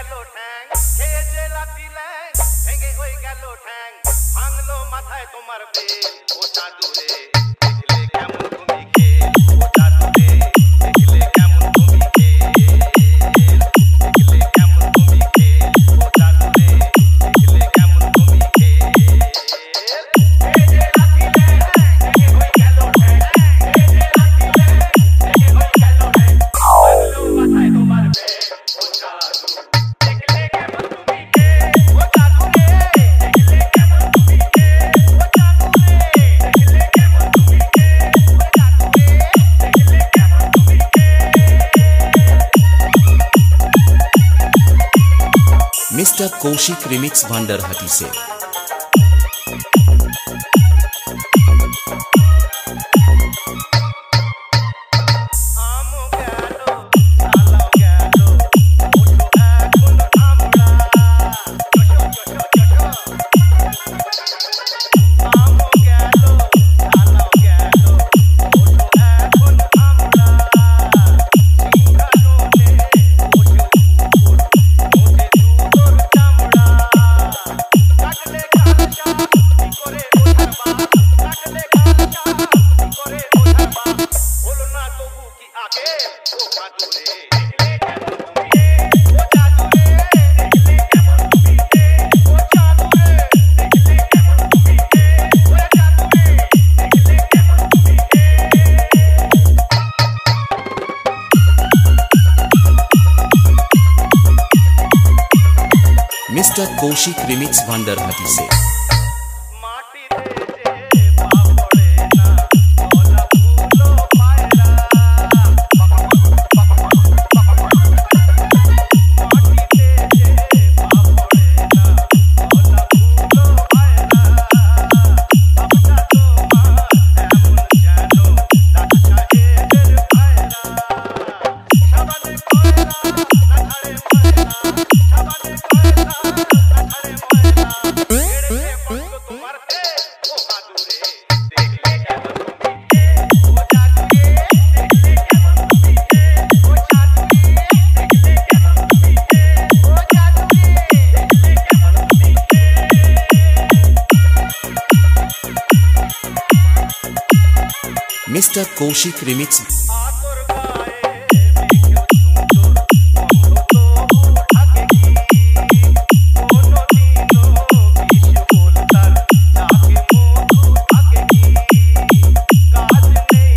গেল ঠ্যাং খেয়ে যে লাঠি ল্যাং ভেঙে হয়ে গেল ঠ্যাং ভাঙলো মাথায় তোমার বেল ও চাঁদুরে দেখলে কেমন তুমি খেল ও চাঁদুরে দেখলে কেমন তুমি খেল দেখলে কেমন তুমি খেল ও চাঁদুরে দেখলে কেমন তুমি খেল খেয়ে যে লাঠি ল্যাং ভেঙে হয়ে গেল ঠ্যাং খেয়ে যে লাঠি ল্যাং ভেঙে হয়ে গেল ঠ্যাং ভাঙলো মাথায় তোমার বেল ও চাঁদুরে দেখলে কেমন তুমি খেল ও চাঁদুরে দেখলে কেমন তুমি খেল ও চাঁদুরে দেখলে কেমন তুমি খেল ও চাঁদুরে দেখলে কেমন তুমি খেল मिस्टर कौशिक रिमिक्स भांडरहाटी से আমো গেল শালাও গেল ওঠো এখন আমরা আমো গেল শালাও গেল ওঠো এখন আমরা সিংহাসনে বসে উপর মোটে দুধর চামড়া কাটলে কাঁচা কি করে ওঠাবা কাটলে কাঁচা কি করে ওঠাবা হলো না তবু কি আগে ও চাঁদুরে দেখলে কেমন তুমি ও চাঁদুরে দেখলে কেমন তুমি ও চাঁদুরে দেখলে কেমন তুমি ও চাঁদুরে দেখলে কেমন তুমি मिस्टर कौशिक रिमिक्स भांडरहाटी से মাটিতে যে পা পড়ে না গলা ফুলো পায়রা মাটিতে যে পা পড়ে না গলা ফুলো পায়রা ভাবটা তোমার এমন যেন ডাক সাহেবের পায়রা সাবানে কয়লা না ধারে ময়লা সাবানে কয়লা না ধারে ময়লা ছেড়ে বন্ধ তোমার তেল ও চাঁদুরে দেখলে কেমন তুমি খেল ও চাঁদুরে দেখলে কেমন তুমি খেল ও চাঁদুরে দেখলে কেমন তুমি খেল ও চাঁদুরে দেখলে কেমন তুমি मिस्टर कौशिक रिमिक्स আতর গায়ে মেখেও সুন্দর গন্ধ তবু থাকে কি কোনদিনও বিষ বলতার নাকে মধু থাকে কি কাজ নেই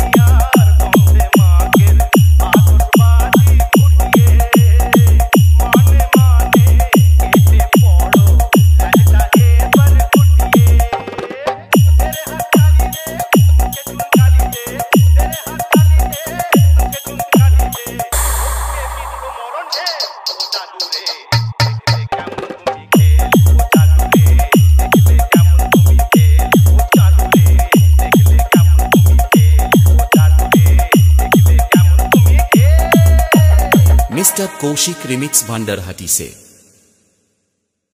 আর গন্ধে মাগের আতশবাজি ফুটিয়ে মানে কেটে পড়ো লালটা এবার ফুটিয়ে तेरे हाथ डाली दे मुझे चुन डाली दे तेरे हाथ डाली दे मुझे चुन डाली दे उसके बिदलो मरण है ओ चाँदुरे देखले केमन तुमी खेल ओ चाँदुरे देखले केमन तुमी खेल ओ चाँदुरे देखले केमन तुमी खेल ओ चाँदुरे देखले केमन तुमी खेल मिस्टर कौशिक रिमिक्स भांडरहाटी से